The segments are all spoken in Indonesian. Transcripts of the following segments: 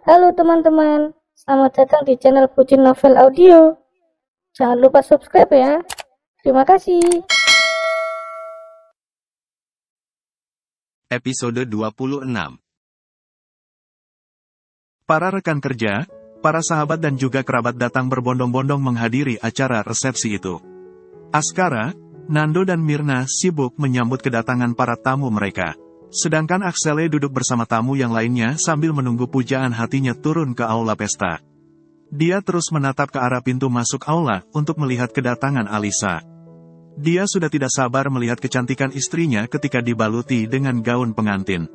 Halo teman-teman, selamat datang di channel Pucin Novel Audio. Jangan lupa subscribe ya. Terima kasih. Episode 26. Para rekan kerja, para sahabat dan juga kerabat datang berbondong-bondong menghadiri acara resepsi itu. Askara, Nando dan Mirna sibuk menyambut kedatangan para tamu mereka. Sedangkan Axele duduk bersama tamu yang lainnya sambil menunggu pujaan hatinya turun ke aula pesta. Dia terus menatap ke arah pintu masuk aula untuk melihat kedatangan Alisa. Dia sudah tidak sabar melihat kecantikan istrinya ketika dibaluti dengan gaun pengantin.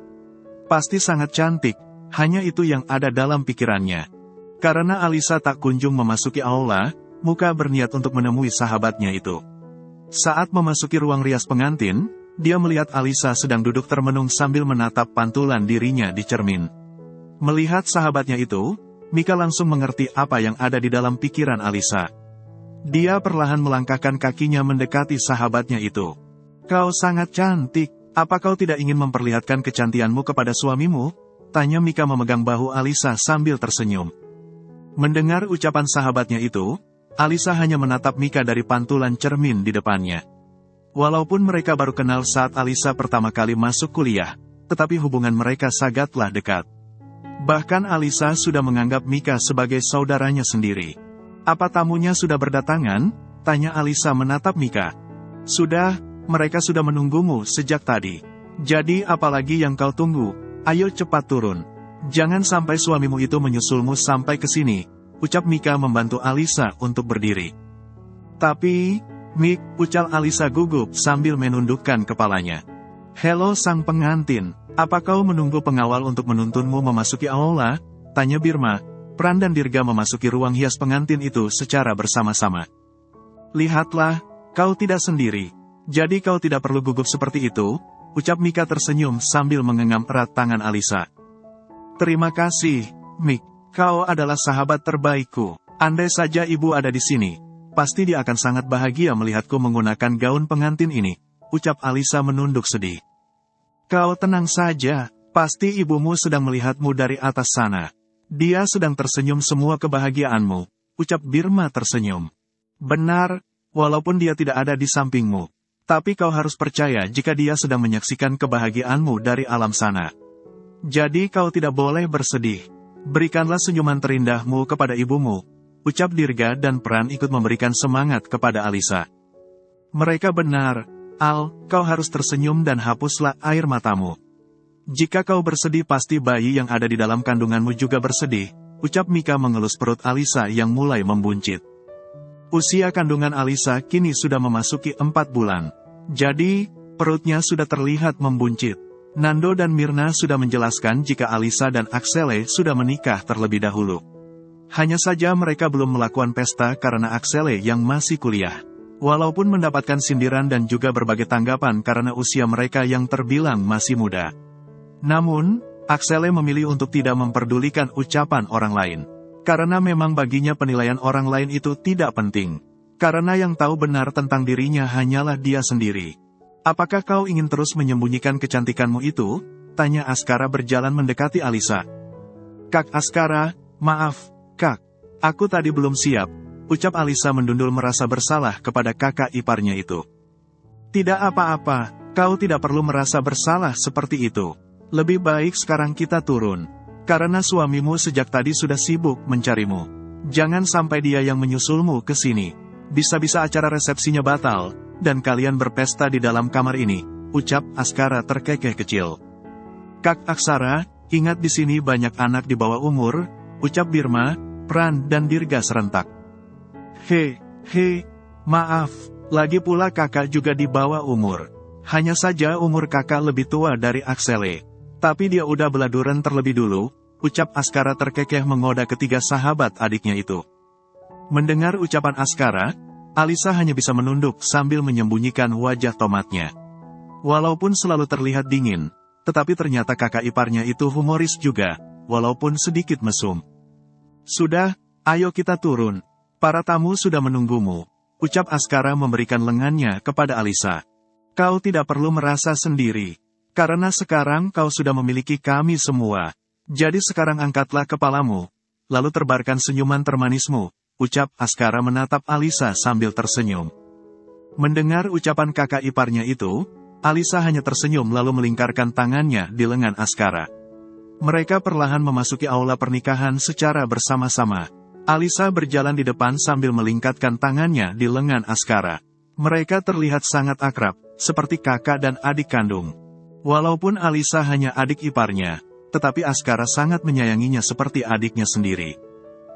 Pasti sangat cantik, hanya itu yang ada dalam pikirannya. Karena Alisa tak kunjung memasuki aula, Muka berniat untuk menemui sahabatnya itu. Saat memasuki ruang rias pengantin, dia melihat Alisa sedang duduk termenung sambil menatap pantulan dirinya di cermin. Melihat sahabatnya itu, Mika langsung mengerti apa yang ada di dalam pikiran Alisa. Dia perlahan melangkahkan kakinya mendekati sahabatnya itu. "Kau sangat cantik, apa kau tidak ingin memperlihatkan kecantianmu kepada suamimu?" tanya Mika memegang bahu Alisa sambil tersenyum. Mendengar ucapan sahabatnya itu, Alisa hanya menatap Mika dari pantulan cermin di depannya. Walaupun mereka baru kenal saat Alisa pertama kali masuk kuliah, tetapi hubungan mereka sangatlah dekat. Bahkan Alisa sudah menganggap Mika sebagai saudaranya sendiri. "Apa tamunya sudah berdatangan?" tanya Alisa menatap Mika. "Sudah, mereka sudah menunggumu sejak tadi. Jadi apalagi yang kau tunggu? Ayo cepat turun. Jangan sampai suamimu itu menyusulmu sampai ke sini," ucap Mika membantu Alisa untuk berdiri. "Tapi, Mik," ucal Alisa gugup sambil menundukkan kepalanya. "Halo sang pengantin, apa kau menunggu pengawal untuk menuntunmu memasuki aula?" tanya Birma. Pran dan Dirga memasuki ruang hias pengantin itu secara bersama-sama. "Lihatlah, kau tidak sendiri. Jadi kau tidak perlu gugup seperti itu," ucap Mika tersenyum sambil mengenggam erat tangan Alisa. "Terima kasih, Mik. Kau adalah sahabat terbaikku. Andai saja ibu ada di sini, pasti dia akan sangat bahagia melihatku menggunakan gaun pengantin ini," ucap Alisa menunduk sedih. "Kau tenang saja, pasti ibumu sedang melihatmu dari atas sana. Dia sedang tersenyum semua kebahagiaanmu," ucap Birma tersenyum. "Benar, walaupun dia tidak ada di sampingmu. Tapi kau harus percaya jika dia sedang menyaksikan kebahagiaanmu dari alam sana. Jadi kau tidak boleh bersedih. Berikanlah senyuman terindahmu kepada ibumu," ucap Dirga dan Pran ikut memberikan semangat kepada Alisa. "Mereka benar, Al, kau harus tersenyum dan hapuslah air matamu. Jika kau bersedih pasti bayi yang ada di dalam kandunganmu juga bersedih," ucap Mika mengelus perut Alisa yang mulai membuncit. Usia kandungan Alisa kini sudah memasuki 4 bulan. Jadi, perutnya sudah terlihat membuncit. Nando dan Mirna sudah menjelaskan jika Alisa dan Axele sudah menikah terlebih dahulu. Hanya saja mereka belum melakukan pesta karena Axele yang masih kuliah. Walaupun mendapatkan sindiran dan juga berbagai tanggapan karena usia mereka yang terbilang masih muda. Namun, Axele memilih untuk tidak memperdulikan ucapan orang lain. Karena memang baginya penilaian orang lain itu tidak penting. Karena yang tahu benar tentang dirinya hanyalah dia sendiri. "Apakah kau ingin terus menyembunyikan kecantikanmu itu?" tanya Askara berjalan mendekati Alisa. "Kak Askara, maaf, Kak. Aku tadi belum siap," ucap Alisa mendundul merasa bersalah kepada kakak iparnya itu. "Tidak apa-apa, kau tidak perlu merasa bersalah seperti itu. Lebih baik sekarang kita turun. Karena suamimu sejak tadi sudah sibuk mencarimu. Jangan sampai dia yang menyusulmu ke sini. Bisa-bisa acara resepsinya batal, dan kalian berpesta di dalam kamar ini," ucap Askara terkekeh kecil. "Kak Aksara, ingat di sini banyak anak di bawah umur," ucap Birma, Pran dan Dirga serentak. He, maaf, lagi pula kakak juga di bawah umur. Hanya saja umur kakak lebih tua dari Axele. Tapi dia udah beladuran terlebih dulu," ucap Askara terkekeh menggoda ketiga sahabat adiknya itu. Mendengar ucapan Askara, Alisa hanya bisa menunduk sambil menyembunyikan wajah tomatnya. Walaupun selalu terlihat dingin, tetapi ternyata kakak iparnya itu humoris juga, walaupun sedikit mesum. "Sudah, ayo kita turun. Para tamu sudah menunggumu," ucap Askara memberikan lengannya kepada Alisa. "Kau tidak perlu merasa sendiri. Karena sekarang kau sudah memiliki kami semua. Jadi sekarang angkatlah kepalamu, lalu tebarkan senyuman termanismu, ucap Askara menatap Alisa sambil tersenyum. Mendengar ucapan kakak iparnya itu, Alisa hanya tersenyum lalu melingkarkan tangannya di lengan Askara. Mereka perlahan memasuki aula pernikahan secara bersama-sama. Alisa berjalan di depan sambil melingkarkan tangannya di lengan Askara. Mereka terlihat sangat akrab, seperti kakak dan adik kandung. Walaupun Alisa hanya adik iparnya, tetapi Askara sangat menyayanginya seperti adiknya sendiri.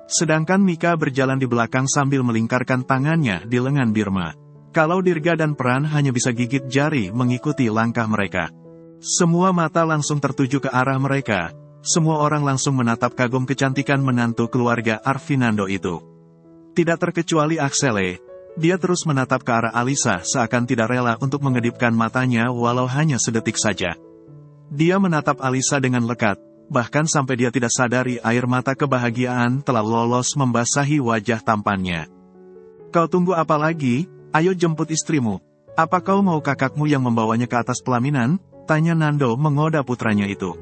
Sedangkan Mika berjalan di belakang sambil melingkarkan tangannya di lengan Birma. Kalau Dirga dan Pran hanya bisa gigit jari mengikuti langkah mereka. Semua mata langsung tertuju ke arah mereka. Semua orang langsung menatap kagum kecantikan menantu keluarga Arvinando itu. Tidak terkecuali Axele, dia terus menatap ke arah Alisa seakan tidak rela untuk mengedipkan matanya walau hanya sedetik saja. Dia menatap Alisa dengan lekat, bahkan sampai dia tidak sadari air mata kebahagiaan telah lolos membasahi wajah tampannya. Kau tunggu apa lagi? Ayo jemput istrimu. Apa kau mau kakakmu yang membawanya ke atas pelaminan? Tanya Nando menggoda putranya itu.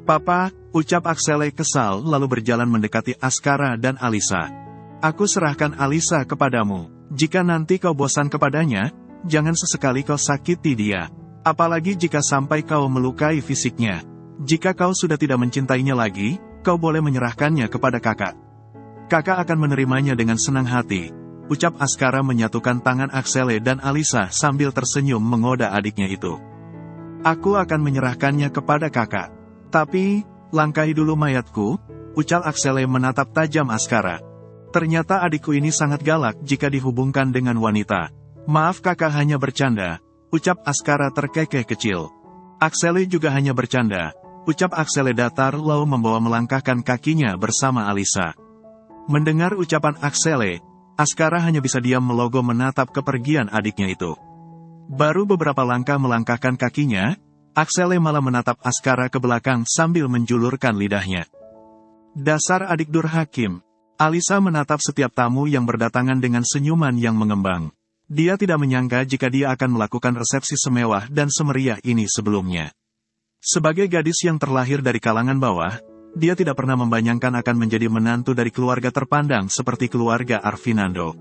Papa, ucap Axele kesal lalu berjalan mendekati Askara dan Alisa. Aku serahkan Alisa kepadamu. Jika nanti kau bosan kepadanya, jangan sesekali kau sakiti dia. Apalagi jika sampai kau melukai fisiknya. Jika kau sudah tidak mencintainya lagi, kau boleh menyerahkannya kepada kakak. Kakak akan menerimanya dengan senang hati. Ucap Askara menyatukan tangan Axele dan Alisa sambil tersenyum menggoda adiknya itu. Aku akan menyerahkannya kepada kakak. Tapi, langkahi dulu mayatku, ucap Axele menatap tajam Askara. Ternyata adikku ini sangat galak jika dihubungkan dengan wanita. Maaf kakak hanya bercanda, ucap Askara terkekeh kecil. Axele juga hanya bercanda, ucap Axele datar lalu membawa melangkahkan kakinya bersama Alisa. Mendengar ucapan Axele, Askara hanya bisa diam melogo menatap kepergian adiknya itu. Baru beberapa langkah melangkahkan kakinya, Axele malah menatap Askara ke belakang sambil menjulurkan lidahnya. Dasar adik durhakim. Alisa menatap setiap tamu yang berdatangan dengan senyuman yang mengembang. Dia tidak menyangka jika dia akan melakukan resepsi semewah dan semeriah ini sebelumnya. Sebagai gadis yang terlahir dari kalangan bawah, dia tidak pernah membayangkan akan menjadi menantu dari keluarga terpandang seperti keluarga Arvinando.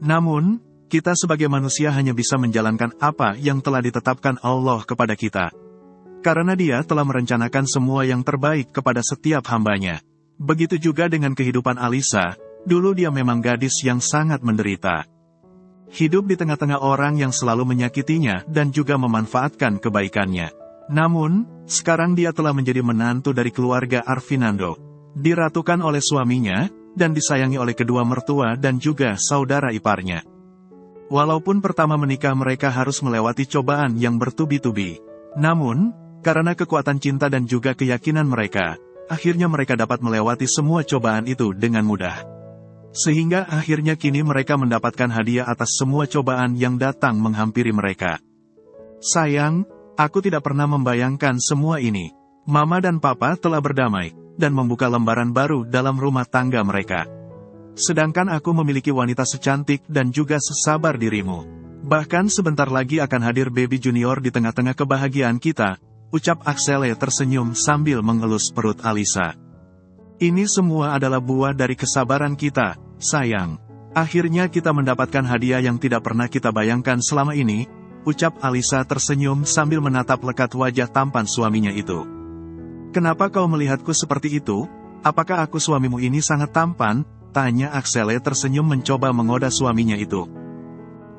Namun, kita sebagai manusia hanya bisa menjalankan apa yang telah ditetapkan Allah kepada kita. Karena dia telah merencanakan semua yang terbaik kepada setiap hambanya. Begitu juga dengan kehidupan Alisa, dulu dia memang gadis yang sangat menderita. Hidup di tengah-tengah orang yang selalu menyakitinya dan juga memanfaatkan kebaikannya. Namun, sekarang dia telah menjadi menantu dari keluarga Arvinando. Diratukan oleh suaminya, dan disayangi oleh kedua mertua dan juga saudara iparnya. Walaupun pertama menikah mereka harus melewati cobaan yang bertubi-tubi. Namun, karena kekuatan cinta dan juga keyakinan mereka, akhirnya mereka dapat melewati semua cobaan itu dengan mudah. Sehingga akhirnya kini mereka mendapatkan hadiah atas semua cobaan yang datang menghampiri mereka. Sayang, aku tidak pernah membayangkan semua ini. Mama dan Papa telah berdamai, dan membuka lembaran baru dalam rumah tangga mereka. Sedangkan aku memiliki wanita secantik dan juga sesabar dirimu. Bahkan sebentar lagi akan hadir baby junior di tengah-tengah kebahagiaan kita, ucap Axele tersenyum sambil mengelus perut Alisa. Ini semua adalah buah dari kesabaran kita, sayang. Akhirnya kita mendapatkan hadiah yang tidak pernah kita bayangkan selama ini, ucap Alisa tersenyum sambil menatap lekat wajah tampan suaminya itu. Kenapa kau melihatku seperti itu? Apakah aku suamimu ini sangat tampan? Tanya Axele tersenyum mencoba menggoda suaminya itu.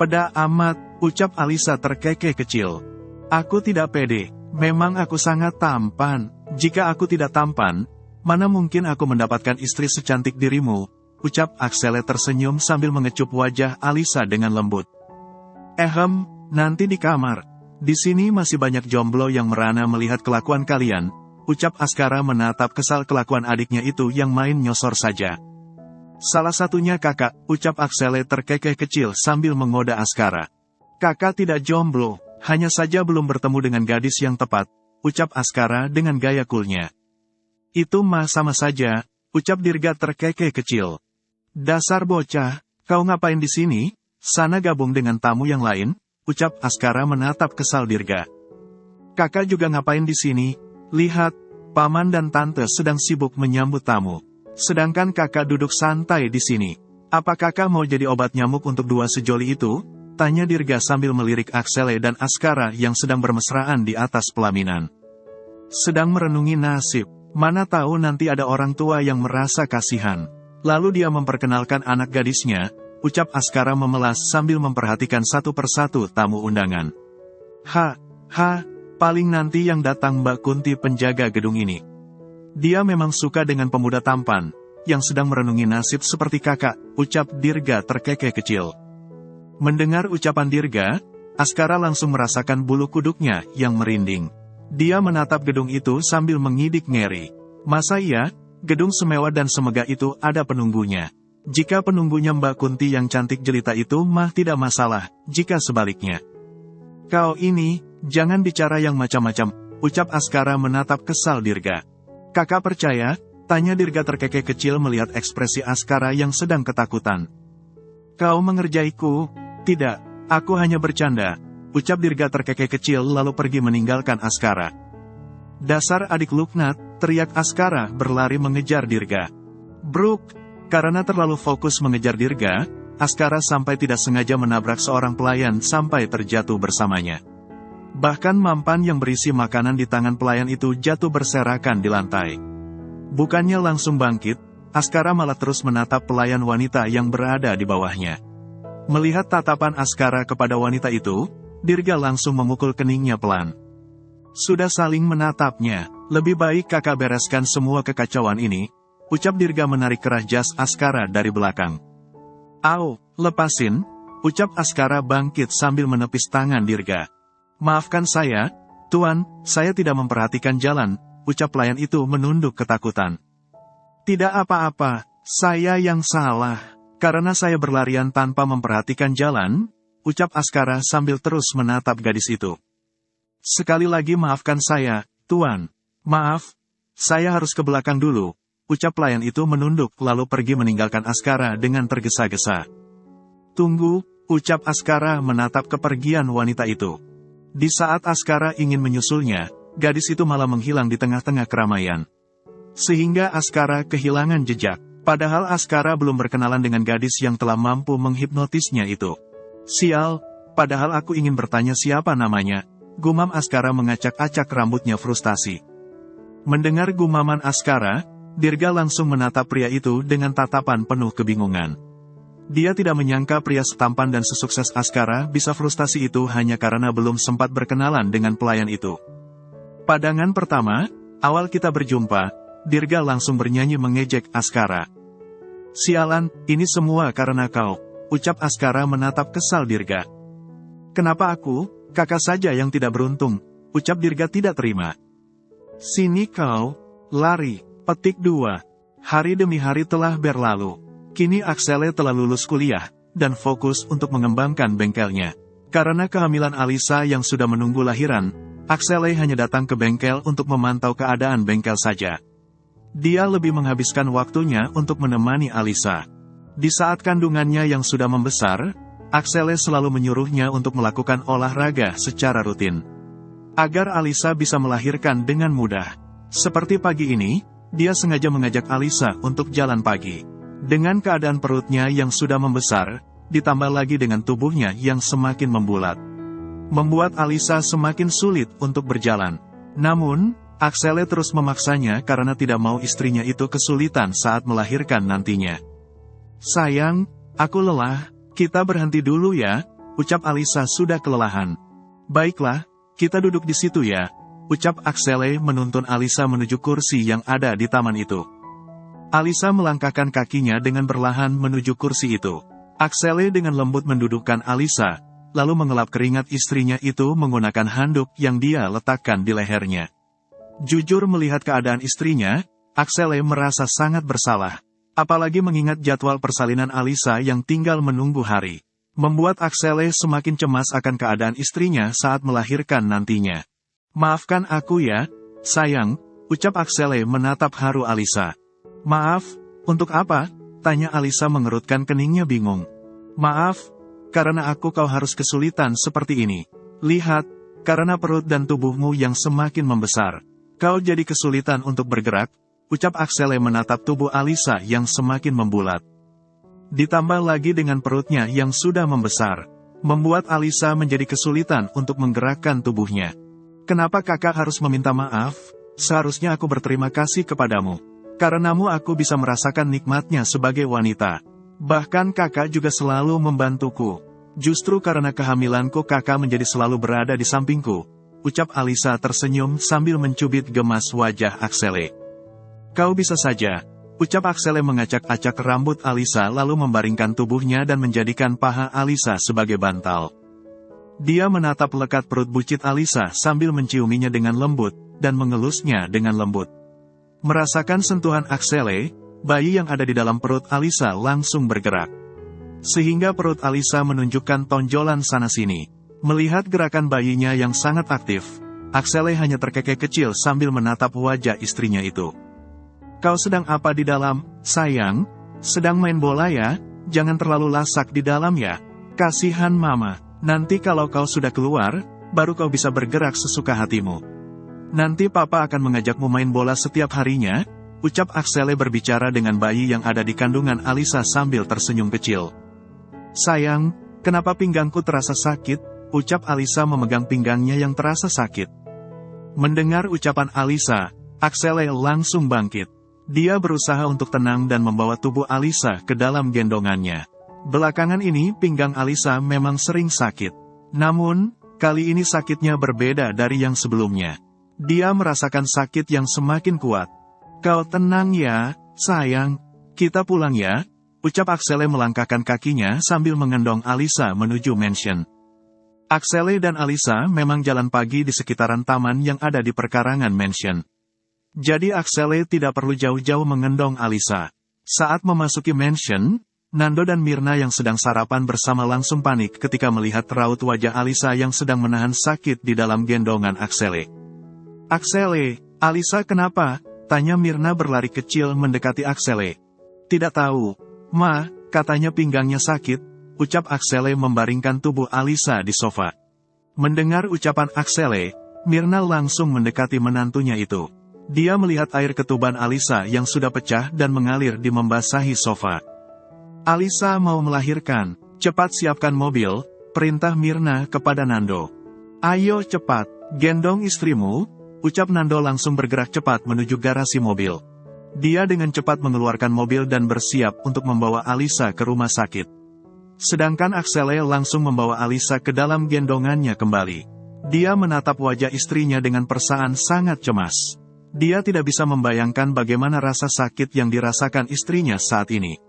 Peda amat, ucap Alisa terkekeh kecil. Aku tidak pede, memang aku sangat tampan. Jika aku tidak tampan, mana mungkin aku mendapatkan istri secantik dirimu, ucap Axele tersenyum sambil mengecup wajah Alisa dengan lembut. Nanti di kamar. Di sini masih banyak jomblo yang merana melihat kelakuan kalian, ucap Askara menatap kesal kelakuan adiknya itu yang main nyosor saja. Salah satunya kakak, ucap Axele terkekeh kecil sambil menggoda Askara. Kakak tidak jomblo, hanya saja belum bertemu dengan gadis yang tepat, ucap Askara dengan gaya coolnya. Itu mah sama saja, ucap Dirga terkekeh kecil. Dasar bocah, kau ngapain di sini? Sana gabung dengan tamu yang lain, ucap Askara menatap kesal Dirga. Kakak juga ngapain di sini? Lihat, Paman dan tante sedang sibuk menyambut tamu. Sedangkan kakak duduk santai di sini. Apa kakak mau jadi obat nyamuk untuk dua sejoli itu? Tanya Dirga sambil melirik Aksele dan Askara yang sedang bermesraan di atas pelaminan. Sedang merenungi nasib, mana tahu nanti ada orang tua yang merasa kasihan. Lalu dia memperkenalkan anak gadisnya, ucap Askara memelas sambil memperhatikan satu persatu tamu undangan. Paling nanti yang datang Mbak Kunti penjaga gedung ini. Dia memang suka dengan pemuda tampan, yang sedang merenungi nasib seperti kakak, ucap Dirga terkekeh kecil. Mendengar ucapan Dirga, Askara langsung merasakan bulu kuduknya yang merinding. Dia menatap gedung itu sambil mengidik ngeri. Masa iya, gedung semewah dan semegah itu ada penunggunya? Jika penunggunya Mbak Kunti yang cantik jelita itu mah tidak masalah, jika sebaliknya. Kau ini, jangan bicara yang macam-macam, ucap Askara menatap kesal Dirga. Kakak percaya? Tanya Dirga terkekeh kecil melihat ekspresi Askara yang sedang ketakutan. Kau mengerjaiku? Tidak, aku hanya bercanda, ucap Dirga terkekeh kecil lalu pergi meninggalkan Askara. Dasar adik Luknat, teriak Askara berlari mengejar Dirga. Bruk, karena terlalu fokus mengejar Dirga, Askara sampai tidak sengaja menabrak seorang pelayan sampai terjatuh bersamanya. Bahkan mampan yang berisi makanan di tangan pelayan itu jatuh berserakan di lantai. Bukannya langsung bangkit, Askara malah terus menatap pelayan wanita yang berada di bawahnya. Melihat tatapan Askara kepada wanita itu, Dirga langsung memukul keningnya pelan. Sudah saling menatapnya, lebih baik kakak bereskan semua kekacauan ini, ucap Dirga menarik kerah jas Askara dari belakang. Au, lepasin, ucap Askara bangkit sambil menepis tangan Dirga. Maafkan saya, Tuan, saya tidak memperhatikan jalan, ucap pelayan itu menunduk ketakutan. Tidak apa-apa, saya yang salah. Karena saya berlarian tanpa memperhatikan jalan, ucap Askara sambil terus menatap gadis itu. Sekali lagi maafkan saya, Tuan. Maaf, saya harus ke belakang dulu, ucap pelayan itu menunduk lalu pergi meninggalkan Askara dengan tergesa-gesa. Tunggu, ucap Askara menatap kepergian wanita itu. Di saat Askara ingin menyusulnya, gadis itu malah menghilang di tengah-tengah keramaian. Sehingga Askara kehilangan jejak. Padahal Askara belum berkenalan dengan gadis yang telah mampu menghipnotisnya itu. Sial, padahal aku ingin bertanya siapa namanya, gumam Askara mengacak-acak rambutnya frustasi. Mendengar gumaman Askara, Dirga langsung menatap pria itu dengan tatapan penuh kebingungan. Dia tidak menyangka pria setampan dan sesukses Askara bisa frustasi itu hanya karena belum sempat berkenalan dengan pelayan itu. Pandangan pertama, awal kita berjumpa, Dirga langsung bernyanyi mengejek Askara. Sialan, ini semua karena kau, ucap Askara menatap kesal Dirga. Kenapa aku, kakak saja yang tidak beruntung, ucap Dirga tidak terima. Sini kau, lari, petik 2. Hari demi hari telah berlalu. Kini Aksele telah lulus kuliah, dan fokus untuk mengembangkan bengkelnya. Karena kehamilan Alisa yang sudah menunggu lahiran, Aksele hanya datang ke bengkel untuk memantau keadaan bengkel saja. Dia lebih menghabiskan waktunya untuk menemani Alisa. Di saat kandungannya yang sudah membesar, Aksele selalu menyuruhnya untuk melakukan olahraga secara rutin. Agar Alisa bisa melahirkan dengan mudah. Seperti pagi ini, dia sengaja mengajak Alisa untuk jalan pagi. Dengan keadaan perutnya yang sudah membesar, ditambah lagi dengan tubuhnya yang semakin membulat. Membuat Alisa semakin sulit untuk berjalan. Namun, Aksele terus memaksanya karena tidak mau istrinya itu kesulitan saat melahirkan nantinya. Sayang, aku lelah, kita berhenti dulu ya, ucap Alisa sudah kelelahan. Baiklah, kita duduk di situ ya, ucap Aksele menuntun Alisa menuju kursi yang ada di taman itu. Alisa melangkahkan kakinya dengan berlahan menuju kursi itu. Aksele dengan lembut mendudukkan Alisa, lalu mengelap keringat istrinya itu menggunakan handuk yang dia letakkan di lehernya. Jujur melihat keadaan istrinya, Aksele merasa sangat bersalah. Apalagi mengingat jadwal persalinan Alisa yang tinggal menunggu hari. Membuat Aksele semakin cemas akan keadaan istrinya saat melahirkan nantinya. Maafkan aku ya, sayang, ucap Aksele menatap haru Alisa. Maaf, untuk apa? Tanya Alisa mengerutkan keningnya bingung. Maaf, karena kau harus kesulitan seperti ini. Lihat, karena perut dan tubuhmu yang semakin membesar. Kau jadi kesulitan untuk bergerak, ucap Axele menatap tubuh Alisa yang semakin membulat. Ditambah lagi dengan perutnya yang sudah membesar, membuat Alisa menjadi kesulitan untuk menggerakkan tubuhnya. Kenapa kakak harus meminta maaf? Seharusnya aku berterima kasih kepadamu. Karenamu aku bisa merasakan nikmatnya sebagai wanita. Bahkan kakak juga selalu membantuku. Justru karena kehamilanku kakak menjadi selalu berada di sampingku, ucap Alisa tersenyum sambil mencubit gemas wajah Axele. Kau bisa saja, ucap Axele mengacak-acak rambut Alisa lalu membaringkan tubuhnya dan menjadikan paha Alisa sebagai bantal. Dia menatap lekat perut bucit Alisa sambil menciuminya dengan lembut, dan mengelusnya dengan lembut. Merasakan sentuhan Axele, bayi yang ada di dalam perut Alisa langsung bergerak. Sehingga perut Alisa menunjukkan tonjolan sana-sini. Melihat gerakan bayinya yang sangat aktif, Axele hanya terkekeh kecil sambil menatap wajah istrinya itu. Kau sedang apa di dalam, sayang? Sedang main bola ya? Jangan terlalu lasak di dalam ya. Kasihan mama. Nanti kalau kau sudah keluar, baru kau bisa bergerak sesuka hatimu. Nanti papa akan mengajakmu main bola setiap harinya, ucap Axele berbicara dengan bayi yang ada di kandungan Alisa sambil tersenyum kecil. Sayang, kenapa pinggangku terasa sakit? Ucap Alisa memegang pinggangnya yang terasa sakit. Mendengar ucapan Alisa, Axele langsung bangkit. Dia berusaha untuk tenang dan membawa tubuh Alisa ke dalam gendongannya. Belakangan ini pinggang Alisa memang sering sakit. Namun, kali ini sakitnya berbeda dari yang sebelumnya. Dia merasakan sakit yang semakin kuat. Kau tenang ya, sayang. Kita pulang ya. Ucap Axele melangkahkan kakinya sambil mengendong Alisa menuju mansion. Axele dan Alisa memang jalan pagi di sekitaran taman yang ada di perkarangan mansion. Jadi Axele tidak perlu jauh-jauh mengendong Alisa. Saat memasuki mansion, Nando dan Myrna yang sedang sarapan bersama langsung panik ketika melihat raut wajah Alisa yang sedang menahan sakit di dalam gendongan Axele. Axele, Alisa kenapa? Tanya Myrna berlari kecil mendekati Axele. Tidak tahu. Ma, katanya pinggangnya sakit, ucap Axele membaringkan tubuh Alisa di sofa. Mendengar ucapan Axele, Myrna langsung mendekati menantunya itu. Dia melihat air ketuban Alisa yang sudah pecah dan mengalir di membasahi sofa. Alisa mau melahirkan, cepat siapkan mobil, perintah Myrna kepada Nando. Ayo cepat, gendong istrimu, ucap Nando langsung bergerak cepat menuju garasi mobil. Dia dengan cepat mengeluarkan mobil dan bersiap untuk membawa Alisa ke rumah sakit. Sedangkan Axele langsung membawa Alisa ke dalam gendongannya kembali. Dia menatap wajah istrinya dengan perasaan sangat cemas. Dia tidak bisa membayangkan bagaimana rasa sakit yang dirasakan istrinya saat ini.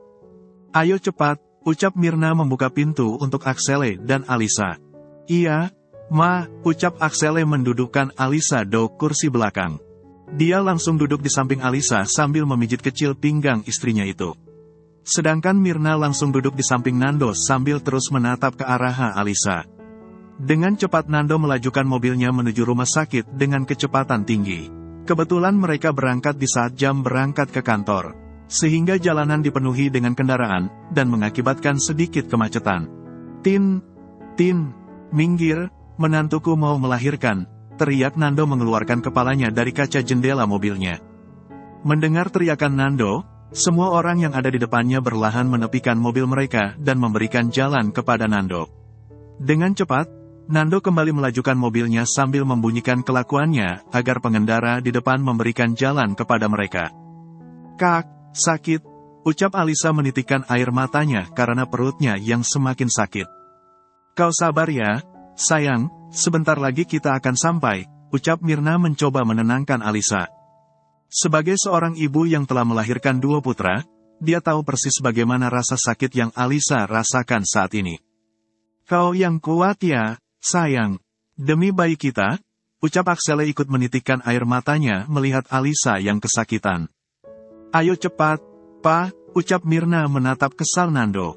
Ayo cepat, ucap Myrna membuka pintu untuk Axele dan Alisa. Iya, Ma, ucap Axele mendudukkan Alisa di kursi belakang. Dia langsung duduk di samping Alisa sambil memijit kecil pinggang istrinya itu. Sedangkan Myrna langsung duduk di samping Nando sambil terus menatap ke arah Alisa. Dengan cepat Nando melajukan mobilnya menuju rumah sakit dengan kecepatan tinggi. Kebetulan mereka berangkat di saat jam berangkat ke kantor, sehingga jalanan dipenuhi dengan kendaraan, dan mengakibatkan sedikit kemacetan. Tin, minggir, menantuku mau melahirkan. Teriak Nando mengeluarkan kepalanya dari kaca jendela mobilnya. Mendengar teriakan Nando, semua orang yang ada di depannya berlahan menepikan mobil mereka dan memberikan jalan kepada Nando. Dengan cepat, Nando kembali melajukan mobilnya sambil membunyikan kelakuannya agar pengendara di depan memberikan jalan kepada mereka. Kak, sakit, ucap Alisa menitikkan air matanya karena perutnya yang semakin sakit. Kau sabar ya, sayang. Sebentar lagi kita akan sampai, ucap Myrna mencoba menenangkan Alisa. Sebagai seorang ibu yang telah melahirkan 2 putra, dia tahu persis bagaimana rasa sakit yang Alisa rasakan saat ini. Kau yang kuat ya, sayang. Demi bayi kita, ucap Axele ikut menitikkan air matanya melihat Alisa yang kesakitan. Ayo cepat, Pa, ucap Myrna menatap kesal Nando.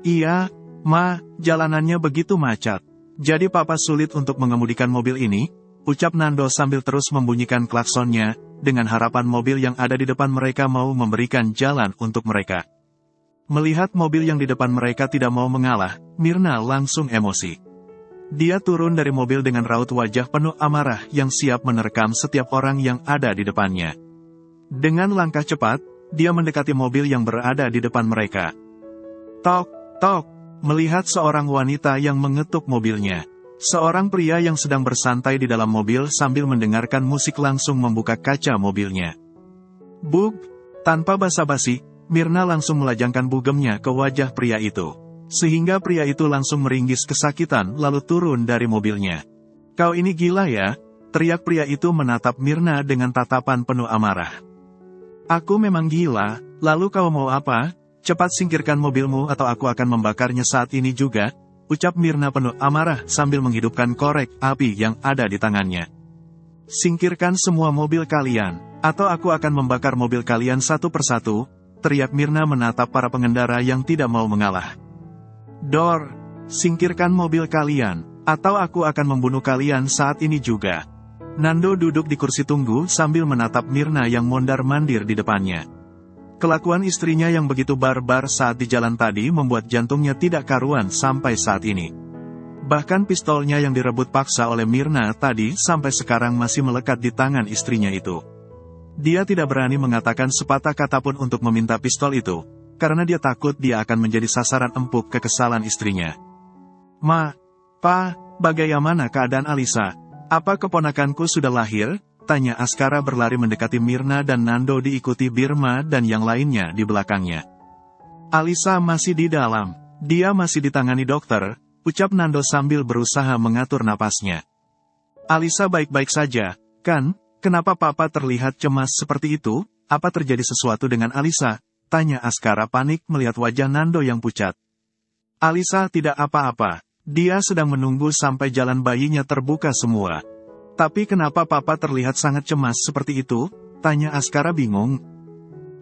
Iya, Ma, jalanannya begitu macet. Jadi papa sulit untuk mengemudikan mobil ini, ucap Nando sambil terus membunyikan klaksonnya, dengan harapan mobil yang ada di depan mereka mau memberikan jalan untuk mereka. Melihat mobil yang di depan mereka tidak mau mengalah, Myrna langsung emosi. Dia turun dari mobil dengan raut wajah penuh amarah yang siap menerkam setiap orang yang ada di depannya. Dengan langkah cepat, dia mendekati mobil yang berada di depan mereka. Tok, tok, melihat seorang wanita yang mengetuk mobilnya. Seorang pria yang sedang bersantai di dalam mobil sambil mendengarkan musik langsung membuka kaca mobilnya. Bug, tanpa basa-basi, Mirna langsung melajangkan bugemnya ke wajah pria itu. Sehingga pria itu langsung meringis kesakitan lalu turun dari mobilnya. Kau ini gila ya? Teriak pria itu menatap Mirna dengan tatapan penuh amarah. Aku memang gila, lalu kau mau apa? Cepat singkirkan mobilmu atau aku akan membakarnya saat ini juga, ucap Mirna penuh amarah sambil menghidupkan korek api yang ada di tangannya. Singkirkan semua mobil kalian, atau aku akan membakar mobil kalian satu persatu, teriak Mirna menatap para pengendara yang tidak mau mengalah. Dor, singkirkan mobil kalian, atau aku akan membunuh kalian saat ini juga. Nando duduk di kursi tunggu sambil menatap Mirna yang mondar-mandir di depannya. Kelakuan istrinya yang begitu barbar saat di jalan tadi membuat jantungnya tidak karuan sampai saat ini. Bahkan pistolnya yang direbut paksa oleh Mirna tadi sampai sekarang masih melekat di tangan istrinya itu. Dia tidak berani mengatakan sepatah kata pun untuk meminta pistol itu, karena dia takut dia akan menjadi sasaran empuk kekesalan istrinya. Ma, Pa, bagaimana keadaan Alisa? Apa keponakanku sudah lahir? Tanya Askara berlari mendekati Mirna dan Nando diikuti Birma dan yang lainnya di belakangnya. Alisa masih di dalam, dia masih ditangani dokter, ucap Nando sambil berusaha mengatur napasnya. Alisa baik-baik saja, kan? Kenapa Papa terlihat cemas seperti itu? Apa terjadi sesuatu dengan Alisa? Tanya Askara panik melihat wajah Nando yang pucat. Alisa tidak apa-apa, dia sedang menunggu sampai jalan bayinya terbuka semua. Tapi kenapa Papa terlihat sangat cemas seperti itu? Tanya Askara bingung.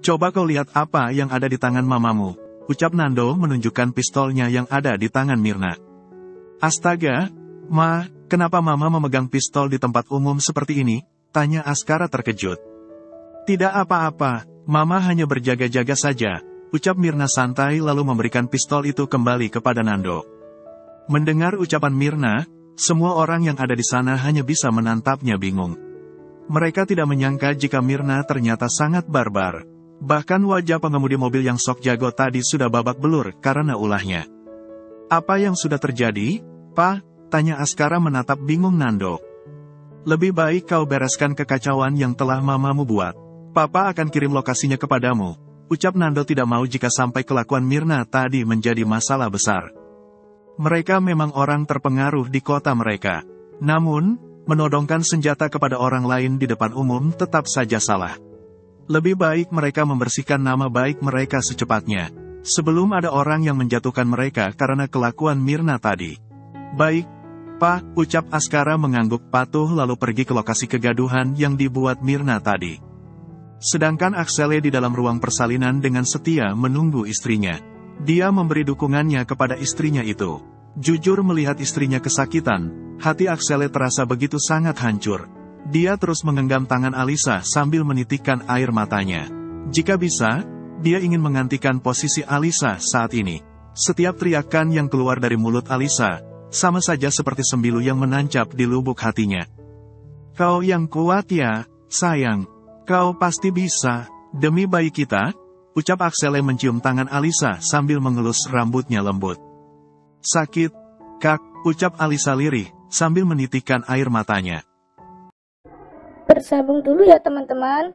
Coba kau lihat apa yang ada di tangan mamamu, ucap Nando menunjukkan pistolnya yang ada di tangan Mirna. Astaga, Ma, kenapa Mama memegang pistol di tempat umum seperti ini? Tanya Askara terkejut. Tidak apa-apa. Mama hanya berjaga-jaga saja, ucap Mirna santai lalu memberikan pistol itu kembali kepada Nando. Mendengar ucapan Mirna, semua orang yang ada di sana hanya bisa menatapnya bingung. Mereka tidak menyangka jika Mirna ternyata sangat barbar. Bahkan wajah pengemudi mobil yang sok jago tadi sudah babak belur karena ulahnya. Apa yang sudah terjadi, Pa? Tanya Askara menatap bingung Nando. Lebih baik kau bereskan kekacauan yang telah mamamu buat. Papa akan kirim lokasinya kepadamu, ucap Nando tidak mau jika sampai kelakuan Mirna tadi menjadi masalah besar. Mereka memang orang terpengaruh di kota mereka. Namun, menodongkan senjata kepada orang lain di depan umum tetap saja salah. Lebih baik mereka membersihkan nama baik mereka secepatnya, sebelum ada orang yang menjatuhkan mereka karena kelakuan Mirna tadi. Baik, Pak, ucap Askara mengangguk patuh lalu pergi ke lokasi kegaduhan yang dibuat Mirna tadi. Sedangkan Aksele di dalam ruang persalinan dengan setia menunggu istrinya. Dia memberi dukungannya kepada istrinya itu. Jujur melihat istrinya kesakitan, hati Aksele terasa begitu sangat hancur. Dia terus menggenggam tangan Alisa sambil menitikkan air matanya. Jika bisa, dia ingin menggantikan posisi Alisa saat ini. Setiap teriakan yang keluar dari mulut Alisa, sama saja seperti sembilu yang menancap di lubuk hatinya. Kau yang kuat ya, sayang. Kau pasti bisa, demi bayi kita, ucap Aksele mencium tangan Alisa sambil mengelus rambutnya lembut. Sakit, Kak, ucap Alisa lirih, sambil menitikkan air matanya. Bersambung dulu ya teman-teman.